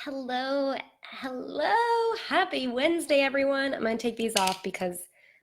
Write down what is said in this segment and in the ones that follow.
Hello, hello. Happy Wednesday, everyone. I'm going to take these off because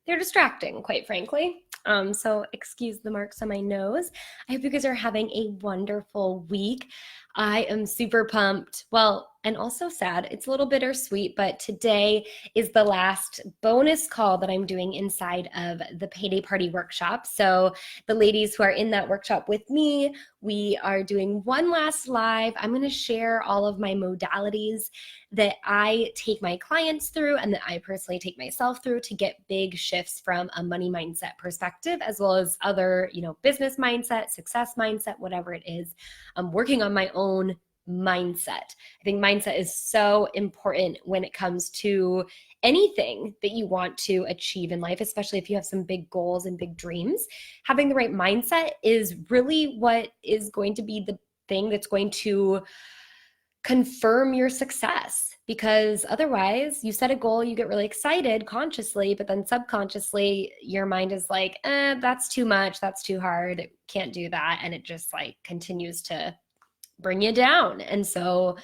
they're distracting, quite frankly. So excuse the marks on my nose. I hope you guys are having a wonderful week. I am super pumped. Well, and also sad. It's a little bittersweet, but today is the last bonus call that I'm doing inside of the Payday Party workshop. So the ladies who are in that workshop with me, we are doing one last live. I'm going to share all of my modalities that I take my clients through and that I personally take myself through to get big shifts from a money mindset perspective, as well as other, business mindset, success mindset, whatever it is. I'm working on my own mindset. I think mindset is so important when it comes to anything that you want to achieve in life, especially if you have some big goals and big dreams. Having the right mindset is really what is going to be the thing that's going to confirm your success, because otherwise you set a goal, you get really excited consciously, but then subconsciously your mind is like, that's too much, that's too hard, can't do that, and it just like continues to bring you down. And so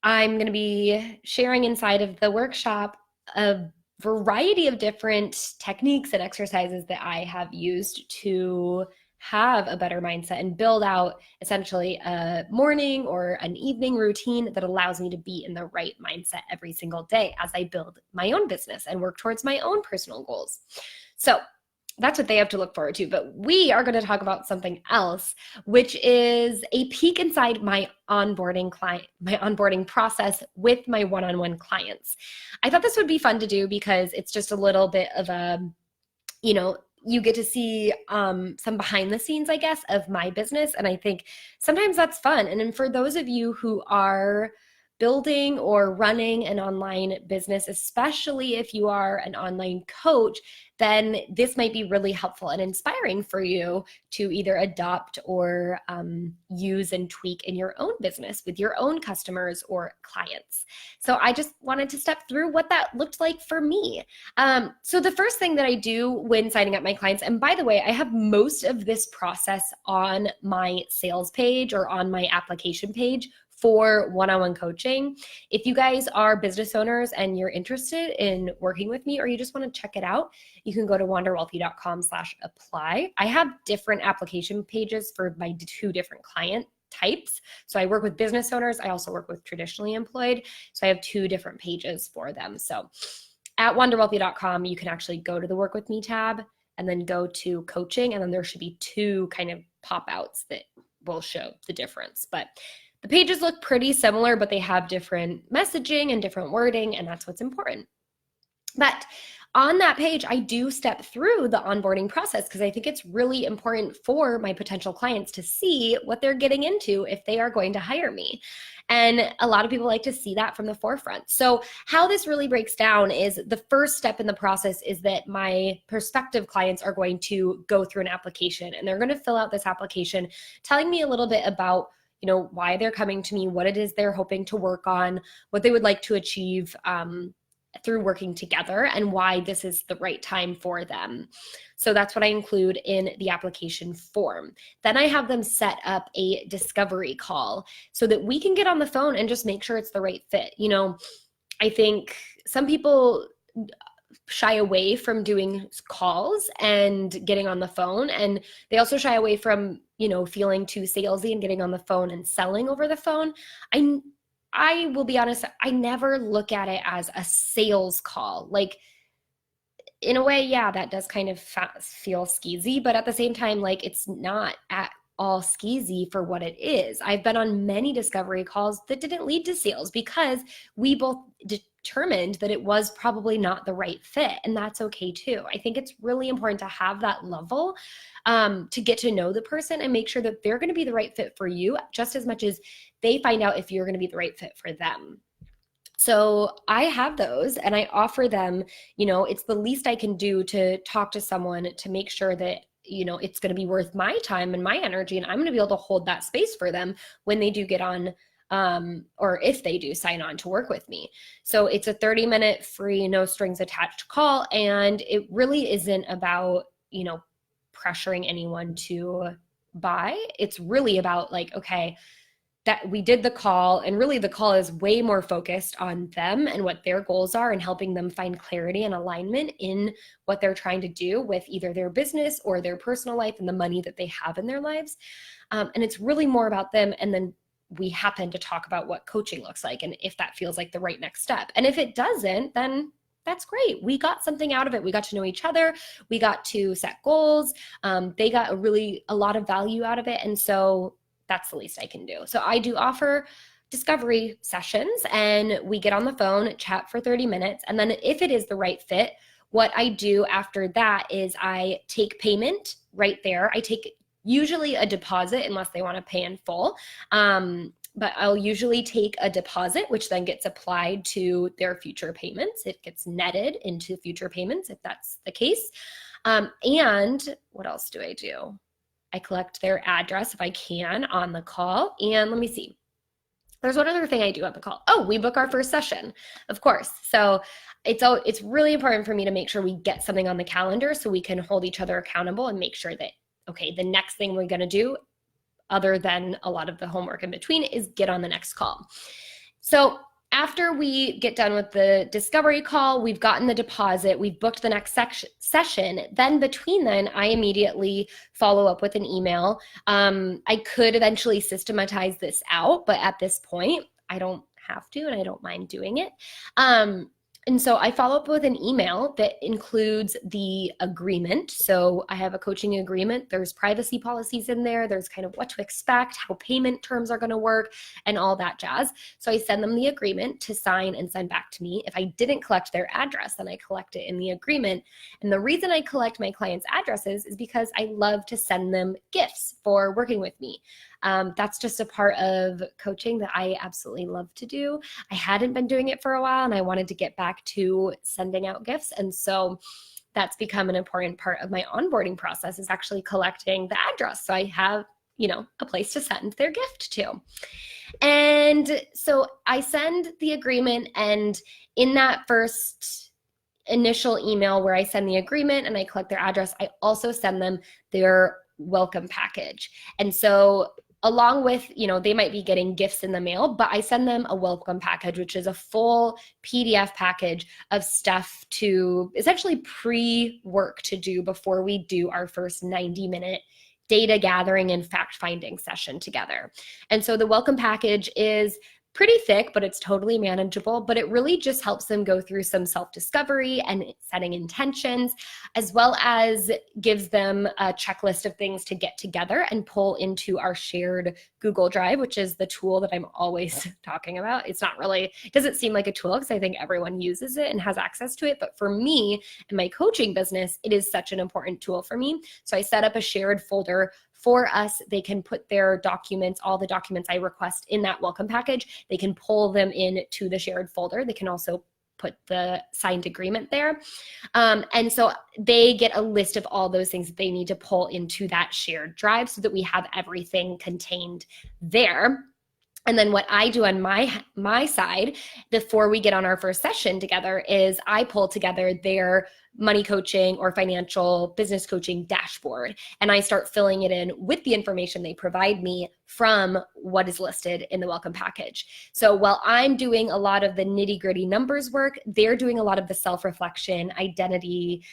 I'm going to be sharing inside of the workshop a variety of different techniques and exercises that I have used to have a better mindset and build out essentially a morning or an evening routine that allows me to be in the right mindset every single day as I build my own business and work towards my own personal goals. So that's what they have to look forward to. But we are going to talk about something else, which is a peek inside my onboarding process with my one-on-one clients. I thought this would be fun to do because it's just a little bit of a, you get to see some behind the scenes, I guess, of my business. And I think sometimes that's fun. And then for those of you who are building or running an online business, especially if you are an online coach, then this might be really helpful and inspiring for you to either adopt or use and tweak in your own business with your own customers or clients. So I just wanted to step through what that looked like for me. So the first thing that I do when signing up my clients, and by the way, I have most of this process on my sales page or on my application page for one-on-one coaching. If you guys are business owners and you're interested in working with me, or you just want to check it out, you can go to wanderwealthy.com/apply. I have different application pages for my two different client types. So I work with business owners. I also work with traditionally employed. So I have two different pages for them. So at wanderwealthy.com, you can actually go to the Work With Me tab and then go to coaching. And then there should be two kind of pop-outs that will show the difference. But the pages look pretty similar, but they have different messaging and different wording, and that's what's important. But on that page, I do step through the onboarding process because I think it's really important for my potential clients to see what they're getting into if they are going to hire me. And a lot of people like to see that from the forefront. So how this really breaks down is the first step in the process is that my prospective clients are going to go through an application, and they're going to fill out this application telling me a little bit about why they're coming to me, what it is they're hoping to work on, what they would like to achieve through working together, and why this is the right time for them. So that's what I include in the application form. Then I have them set up a discovery call so that we can get on the phone and just make sure it's the right fit. I think some people shy away from doing calls and getting on the phone, and they also shy away from feeling too salesy and getting on the phone and selling over the phone. I will be honest, I never look at it as a sales call. Like, in a way, yeah, that does kind of feel skeezy, but at the same time, like, it's not at all skeezy for what it is. I've been on many discovery calls that didn't lead to sales because we both determined that it was probably not the right fit, and that's okay too. I think it's really important to have that level to get to know the person and make sure that they're going to be the right fit for you just as much as they find out if you're going to be the right fit for them. So I have those and I offer them, it's the least I can do to talk to someone to make sure that it's going to be worth my time and my energy, and I'm going to be able to hold that space for them when they do get on or if they do sign on to work with me. So it's a 30-minute free, no strings attached call. And it really isn't about, pressuring anyone to buy. It's really about like, okay, that we did the call, and really the call is way more focused on them and what their goals are and helping them find clarity and alignment in what they're trying to do with either their business or their personal life and the money that they have in their lives. And it's really more about them. And then we happen to talk about what coaching looks like and if that feels like the right next step. And if it doesn't, then that's great. We got something out of it. We got to know each other. We got to set goals. They got a lot of value out of it. And so that's the least I can do. So I do offer discovery sessions, and we get on the phone, chat for 30 minutes. And then if it is the right fit, what I do after that is I take payment right there. I take usually a deposit unless they want to pay in full. But I'll usually take a deposit, which then gets applied to their future payments. It gets netted into future payments if that's the case. And what else do I do? I collect their address if I can on the call. And let me see. There's one other thing I do on the call. Oh, we book our first session, of course. So it's really important for me to make sure we get something on the calendar so we can hold each other accountable and make sure that, okay, the next thing we're going to do, other than a lot of the homework in between, is get on the next call. So after we get done with the discovery call, we've gotten the deposit, we've booked the next session, then between then, I immediately follow up with an email. I could eventually systematize this out, but at this point, I don't have to, and I don't mind doing it. And so I follow up with an email that includes the agreement. So I have a coaching agreement. There's privacy policies in there. There's kind of what to expect, how payment terms are going to work, and all that jazz. So I send them the agreement to sign and send back to me. If I didn't collect their address, then I collect it in the agreement. And the reason I collect my clients' addresses is because I love to send them gifts for working with me. That's just a part of coaching that I absolutely love to do. I hadn't been doing it for a while, and I wanted to get back to sending out gifts. And so that's become an important part of my onboarding process, is actually collecting the address. So I have, a place to send their gift to. And so I send the agreement, and in that first initial email where I send the agreement and I collect their address, I also send them their welcome package. And so along with, they might be getting gifts in the mail, but I send them a welcome package, which is a full PDF package of stuff to essentially pre-work to do before we do our first 90-minute data gathering and fact-finding session together. And so the welcome package is pretty thick, but it's totally manageable. But it really just helps them go through some self-discovery and setting intentions, as well as gives them a checklist of things to get together and pull into our shared Google Drive, which is the tool that I'm always talking about. It doesn't seem like a tool because I think everyone uses it and has access to it. But for me and my coaching business, it is such an important tool for me. So I set up a shared folder for us. They can put their documents, all the documents I request, in that welcome package. They can pull them into the shared folder. They can also put the signed agreement there. And so they get a list of all those things that they need to pull into that shared drive so that we have everything contained there. And then what I do on my side before we get on our first session together is I pull together their money coaching or financial business coaching dashboard, and I start filling it in with the information they provide me from what is listed in the welcome package. So while I'm doing a lot of the nitty-gritty numbers work, they're doing a lot of the self-reflection, identity,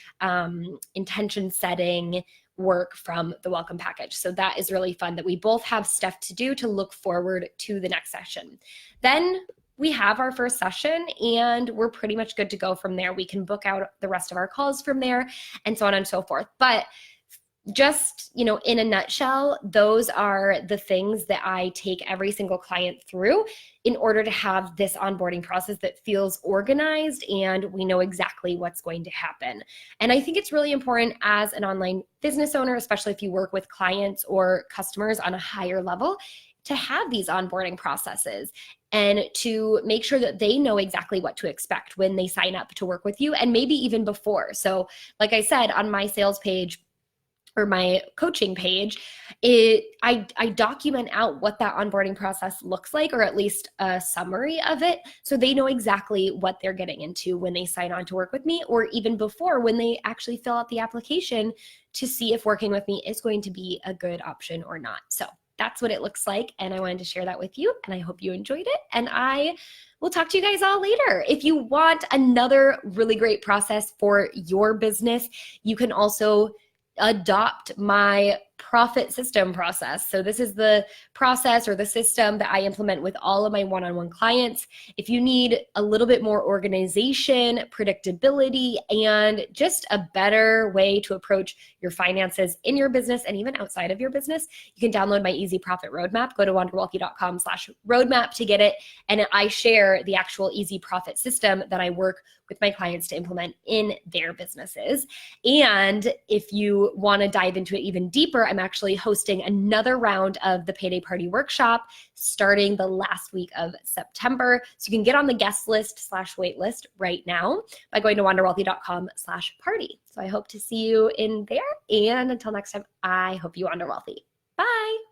intention setting work from the welcome package. So that is really fun that we both have stuff to do to look forward to the next session. Then we have our first session and we're pretty much good to go from there. We can book out the rest of our calls from there and so on and so forth. But just, in a nutshell, those are the things that I take every single client through in order to have this onboarding process that feels organized and we know exactly what's going to happen. And I think it's really important as an online business owner, especially if you work with clients or customers on a higher level, to have these onboarding processes and to make sure that they know exactly what to expect when they sign up to work with you, and maybe even before. So like I said, on my sales page or my coaching page, I document out what that onboarding process looks like, or at least a summary of it, so they know exactly what they're getting into when they sign on to work with me, or even before when they actually fill out the application to see if working with me is going to be a good option or not. So that's what it looks like. And I wanted to share that with you, and I hope you enjoyed it. And I will talk to you guys all later. If you want another really great process for your business, you can also adopt my profit system process. So this is the process or the system that I implement with all of my one-on-one clients. If you need a little bit more organization, predictability, and just a better way to approach your finances in your business and even outside of your business, you can download my Easy Profit Roadmap. Go to wanderwealthy.com/roadmap to get it. And I share the actual Easy Profit system that I work with my clients to implement in their businesses. And if you want to dive into it even deeper, I'm actually hosting another round of the Payday Party Workshop starting the last week of September. So you can get on the guest list/wait list right now by going to wanderwealthy.com/party. So I hope to see you in there. And until next time, I hope you wander wealthy. Bye.